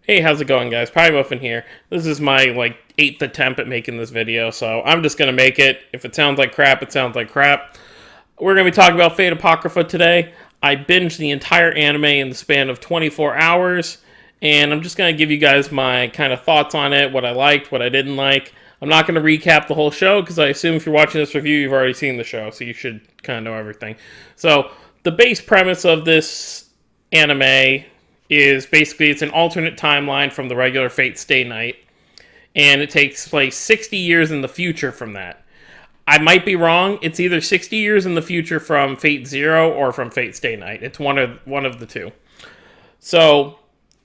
Hey, how's it going, guys? Muffin here. This is my, 8th attempt at making this video, so I'm just gonna make it. If it sounds like crap, it sounds like crap. We're gonna be talking about Fate Apocrypha today. I binged the entire anime in the span of 24 hours, and I'm just gonna give you guys my kind of thoughts on it, what I liked, what I didn't like. I'm not gonna recap the whole show, because I assume if you're watching this review, you've already seen the show, so you should kind of know everything. So, the base premise of this anime is basically it's an alternate timeline from the regular Fate Stay Night, and it takes place 60 years in the future from that. I might be wrong. It's either 60 years in the future from Fate Zero or from Fate Stay Night. It's one of the two. So,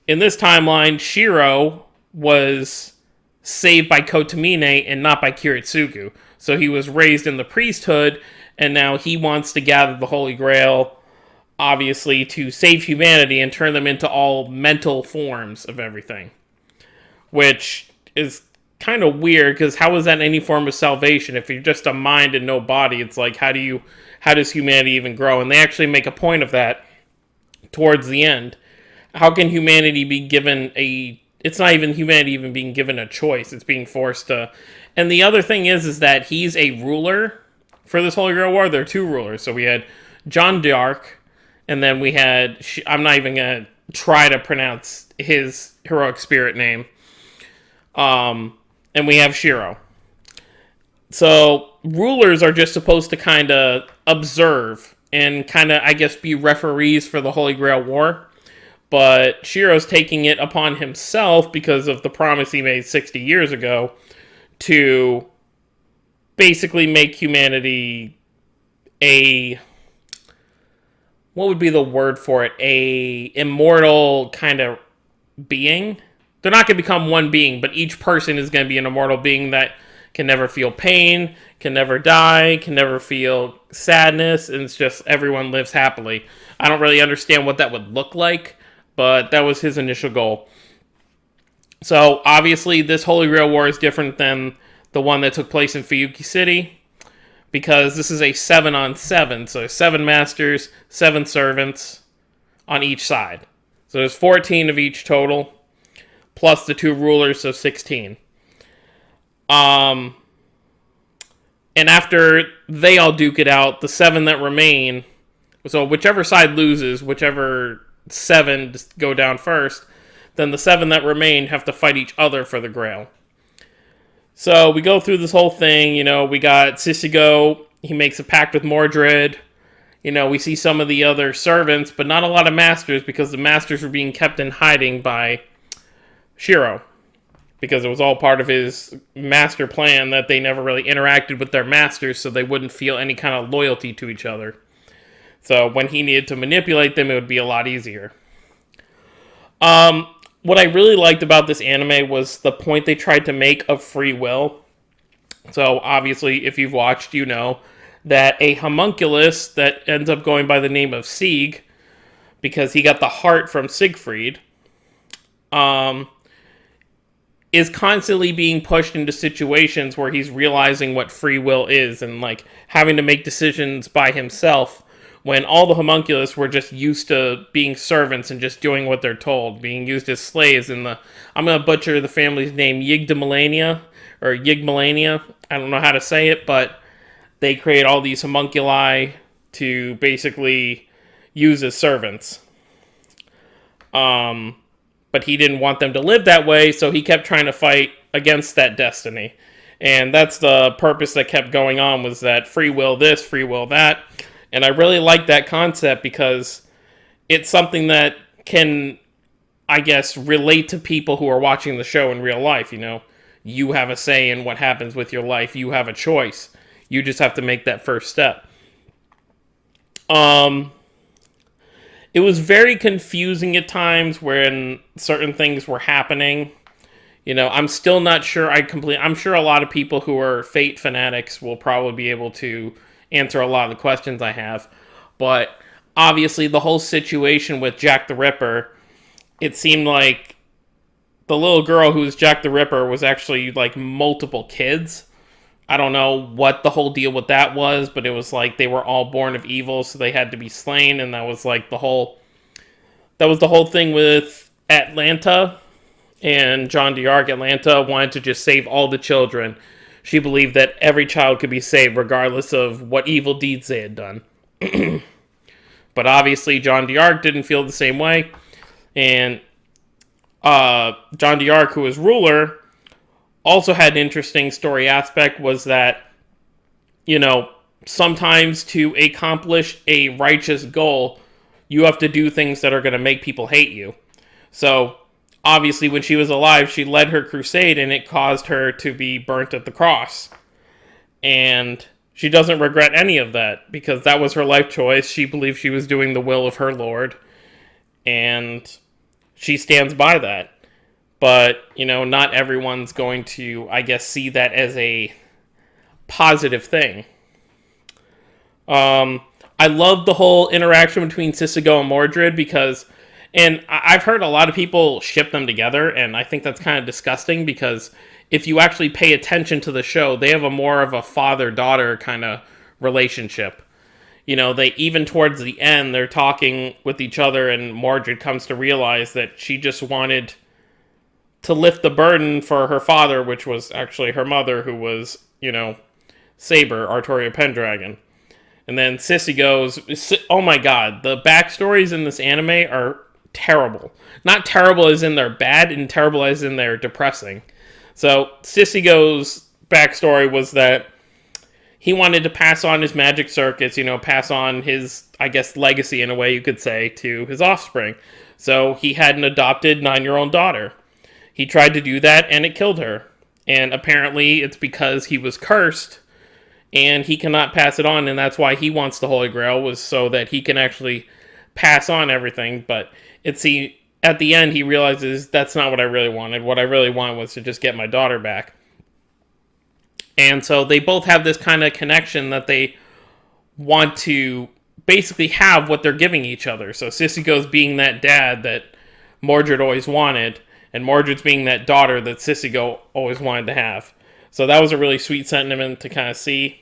in this timeline, Shiro was saved by Kotomine and not by Kiritsugu. So he was raised in the priesthood, and now he wants to gather the Holy Grail, obviously, to save humanity and turn them into all mental forms of everything. Which is kind of weird, because how is that any form of salvation? If you're just a mind and no body, it's like, how does humanity even grow? And they actually make a point of that towards the end. How can humanity be given it's not even humanity even being given a choice, it's being forced to. And the other thing is that he's a ruler for this Holy Grail War. There are two rulers. So we had John d'Arc, and then we had, I'm not even going to try to pronounce his heroic spirit name. And we have Shiro. So, rulers are just supposed to kind of observe and kind of, I guess, be referees for the Holy Grail War. But Shiro's taking it upon himself because of the promise he made 60 years ago to basically make humanity what would be the word for it? A immortal kind of being. They're not going to become one being, but each person is going to be an immortal being that can never feel pain, can never die, can never feel sadness, and it's just everyone lives happily. I don't really understand what that would look like, but that was his initial goal. So, obviously, this Holy Grail War is different than the one that took place in Fuyuki City, because this is a 7-on-7, so 7 masters, 7 servants on each side. So there's 14 of each total, plus the 2 rulers, so 16. And after they all duke it out, the 7 that remain, so whichever side loses, whichever 7 go down first, then the 7 that remain have to fight each other for the Grail. So we go through this whole thing, we got Sisigo, he makes a pact with Mordred. We see some of the other servants, but not a lot of masters, because the masters were being kept in hiding by Shiro. Because it was all part of his master plan that they never really interacted with their masters, so they wouldn't feel any kind of loyalty to each other. So when he needed to manipulate them, it would be a lot easier. What I really liked about this anime was the point they tried to make of free will. So, obviously, if you've watched, you know that a homunculus that ends up going by the name of Sieg, because he got the heart from Siegfried, is constantly being pushed into situations where he's realizing what free will is and, having to make decisions by himself, when all the homunculus were just used to being servants and just doing what they're told, being used as slaves in I'm going to butcher the family's name, Yigdmalania, or Yigmalania. I don't know how to say it, but they create all these homunculi to basically use as servants. But he didn't want them to live that way, so he kept trying to fight against that destiny. And that's the purpose that kept going on, was that free will this, free will that. And I really like that concept because it's something that can, I guess, relate to people who are watching the show in real life. You have a say in what happens with your life. You have a choice. You just have to make that first step. It was very confusing at times when certain things were happening. I'm still not sure I'm sure a lot of people who are Fate fanatics will probably be able to answer a lot of the questions I have, but obviously the whole situation with Jack the Ripper, it seemed like the little girl who's Jack the Ripper was actually multiple kids. I don't know what the whole deal with that was, but it was they were all born of evil, so they had to be slain, and that was the whole thing with Atlanta, and John d'Arc, Atlanta, wanted to just save all the children. She believed that every child could be saved regardless of what evil deeds they had done. But obviously John d'Arc didn't feel the same way. And John d'Arc, who was ruler, also had an interesting story aspect, was that, sometimes to accomplish a righteous goal, you have to do things that are going to make people hate you. So, obviously, when she was alive, she led her crusade, and it caused her to be burnt at the cross. And she doesn't regret any of that, because that was her life choice. She believed she was doing the will of her Lord, and she stands by that. But, not everyone's going to, I guess, see that as a positive thing. I love the whole interaction between Sisego and Mordred because, and I've heard a lot of people ship them together, and I think that's kind of disgusting because if you actually pay attention to the show, they have a more of a father-daughter kind of relationship. They, even towards the end, they're talking with each other, and Mordred comes to realize that she just wanted to lift the burden for her father, which was actually her mother, who was, Saber, Artoria Pendragon. And then Sissy goes, oh my god, the backstories in this anime are terrible. Not terrible as in they're bad, and terrible as in they're depressing. So, Sissy goes' backstory was that he wanted to pass on his magic circuits, pass on his, I guess, legacy in a way you could say, to his offspring. So, he had an adopted 9-year-old daughter. He tried to do that, and it killed her. And apparently, it's because he was cursed, and he cannot pass it on, and that's why he wants the Holy Grail, was so that he can actually pass on everything. But at the end, he realizes that's not what I really wanted. What I really wanted was to just get my daughter back. And so they both have this kind of connection that they want to basically have what they're giving each other. So Sissygo's being that dad that Mordred always wanted, and Mordred's being that daughter that Sissygo always wanted to have. So that was a really sweet sentiment to kind of see.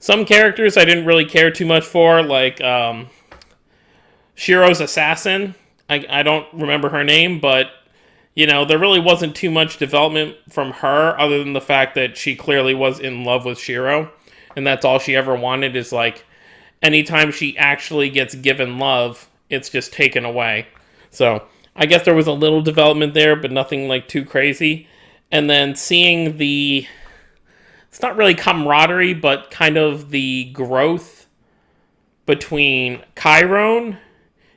Some characters I didn't really care too much for, like Shiro's assassin. I don't remember her name, but, there really wasn't too much development from her other than the fact that she clearly was in love with Shiro. And that's all she ever wanted is, anytime she actually gets given love, it's just taken away. So, I guess there was a little development there, but nothing, too crazy. And then seeing it's not really camaraderie, but kind of the growth between Chiron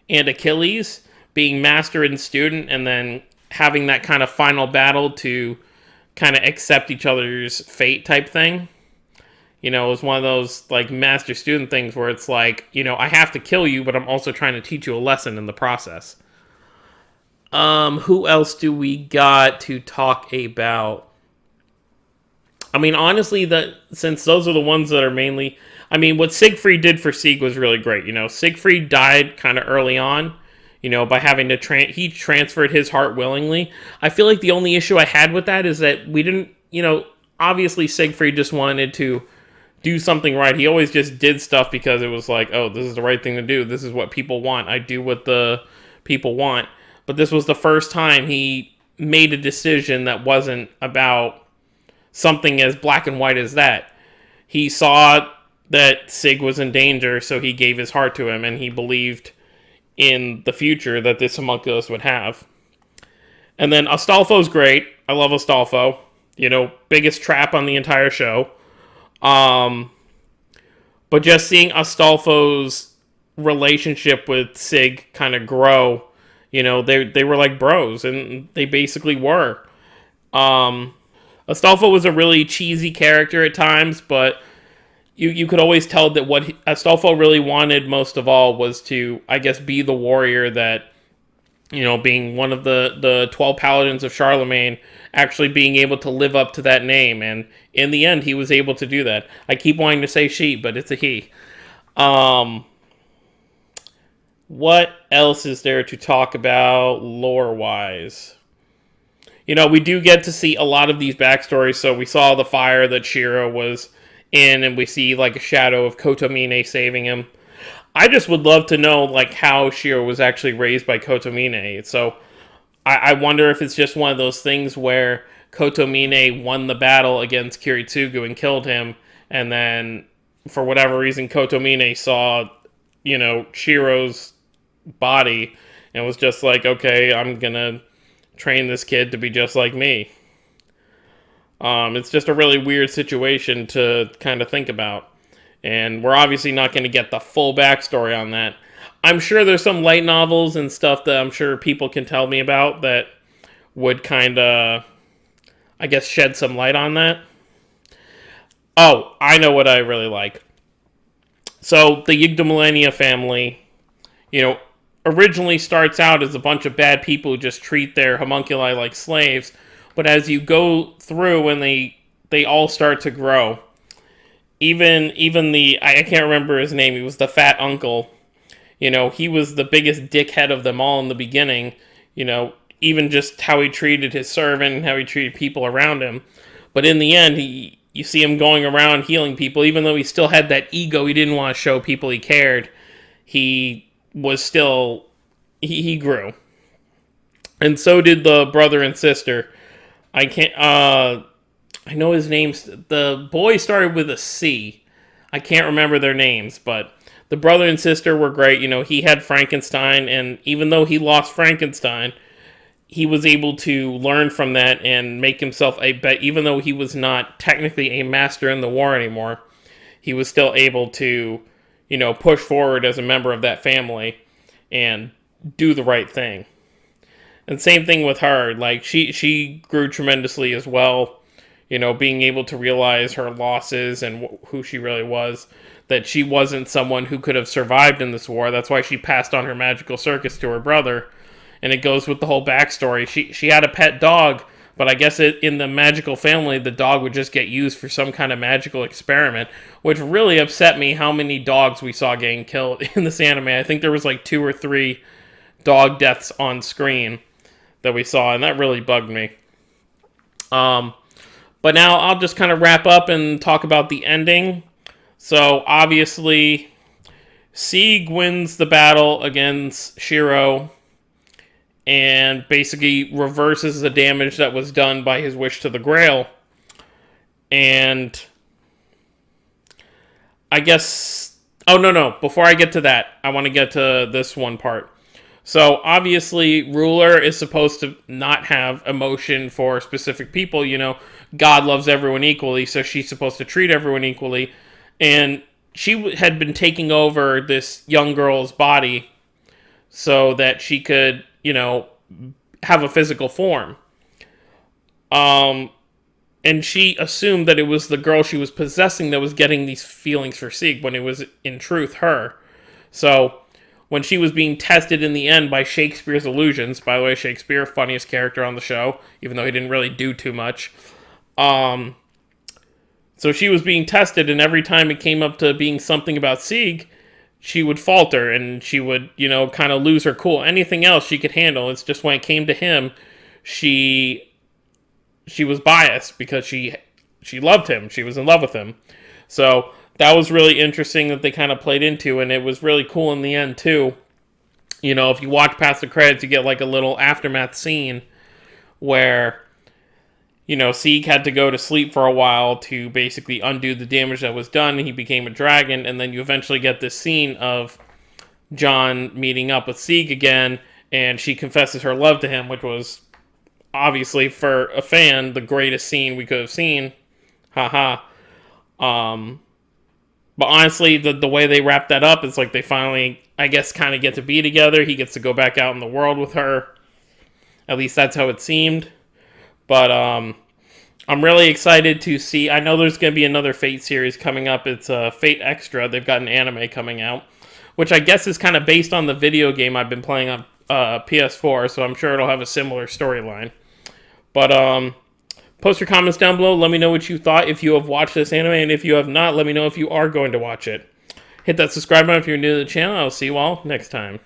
and Achilles, being master and student, and then having that kind of final battle to kind of accept each other's fate type thing. It was one of those, master-student things where it's I have to kill you, but I'm also trying to teach you a lesson in the process. Who else do we got to talk about? I mean, honestly, since those are the ones that are mainly... what Siegfried did for Sieg was really great. Siegfried died kind of early on, by having to... he transferred his heart willingly. I feel like the only issue I had with that is that we didn't... obviously Siegfried just wanted to do something right. He always just did stuff because it was oh, this is the right thing to do. This is what people want. I do what the people want. But this was the first time he made a decision that wasn't about something as black and white as that. He saw that Sig was in danger, so he gave his heart to him, and he believed in the future that this homunculus would have. And then Astolfo's great. I love Astolfo. Biggest trap on the entire show. But just seeing Astolfo's relationship with Sig kind of grow, they were like bros, and they basically were. Astolfo was a really cheesy character at times, but you could always tell that what Astolfo really wanted most of all was to, I guess, be the warrior that, being one of the 12 paladins of Charlemagne, actually being able to live up to that name. And in the end, he was able to do that. I keep wanting to say she, but it's a he. What else is there to talk about lore-wise? We do get to see a lot of these backstories. So we saw the fire that Shiro was in, and we see a shadow of Kotomine saving him. I just would love to know how Shiro was actually raised by Kotomine. So I wonder if it's just one of those things where Kotomine won the battle against Kiritsugu and killed him, and then for whatever reason Kotomine saw, Shiro's body and was just like, okay, I'm gonna train this kid to be just like me. It's just a really weird situation to kind of think about. And we're obviously not going to get the full backstory on that. I'm sure there's some light novels and stuff that I'm sure people can tell me about that would kind of, I guess, shed some light on that. Oh, I know what I really like. So, the Yggdrasilania family, originally starts out as a bunch of bad people who just treat their homunculi like slaves. But as you go through and they all start to grow, even I can't remember his name, he was the fat uncle. He was the biggest dickhead of them all in the beginning. Even just how he treated his servant and how he treated people around him. But in the end, you see him going around healing people, even though he still had that ego. He didn't want to show people he cared. He was still, he grew. And so did the brother and sister. I know his name's, the boy started with a C. I can't remember their names, but the brother and sister were great. He had Frankenstein, and even though he lost Frankenstein, he was able to learn from that and make himself even though he was not technically a master in the war anymore, he was still able to, push forward as a member of that family and do the right thing. And same thing with her. Like, she grew tremendously as well. Being able to realize her losses and who she really was. That she wasn't someone who could have survived in this war. That's why she passed on her magical circus to her brother. And it goes with the whole backstory. She had a pet dog, but I guess in the magical family, the dog would just get used for some kind of magical experiment, which really upset me how many dogs we saw getting killed in this anime. I think there was like 2 or 3 dog deaths on screen that we saw, and that really bugged me. But now I'll just kind of wrap up and talk about the ending. So obviously, Sieg wins the battle against Shiro and basically reverses the damage that was done by his wish to the Grail. And I guess... Oh, no. Before I get to that, I want to get to this one part. So, obviously, Ruler is supposed to not have emotion for specific people. God loves everyone equally, so she's supposed to treat everyone equally. And she had been taking over this young girl's body so that she could, have a physical form. And she assumed that it was the girl she was possessing that was getting these feelings for Sieg, when it was, in truth, her. So... when she was being tested in the end by Shakespeare's illusions, by the way, Shakespeare, funniest character on the show, even though he didn't really do too much. So she was being tested, and every time it came up to being something about Sieg, she would falter, and she would, kind of lose her cool. Anything else she could handle. It's just when it came to him, she was biased because she loved him. She was in love with him. So... that was really interesting that they kind of played into, and it was really cool in the end, too. If you watch past the credits, you get, like, a little aftermath scene where, Sieg had to go to sleep for a while to basically undo the damage that was done. He became a dragon, and then you eventually get this scene of John meeting up with Sieg again, and she confesses her love to him, which was, obviously, for a fan, the greatest scene we could have seen. Haha. But honestly, the way they wrap that up is like they finally, I guess, kind of get to be together. He gets to go back out in the world with her. At least that's how it seemed. But I'm really excited to see. I know there's going to be another Fate series coming up. It's Fate Extra. They've got an anime coming out, which I guess is kind of based on the video game I've been playing on PS4. So I'm sure it'll have a similar storyline. But post your comments down below. Let me know what you thought if you have watched this anime. And if you have not, let me know if you are going to watch it. Hit that subscribe button if you're new to the channel. I'll see you all next time.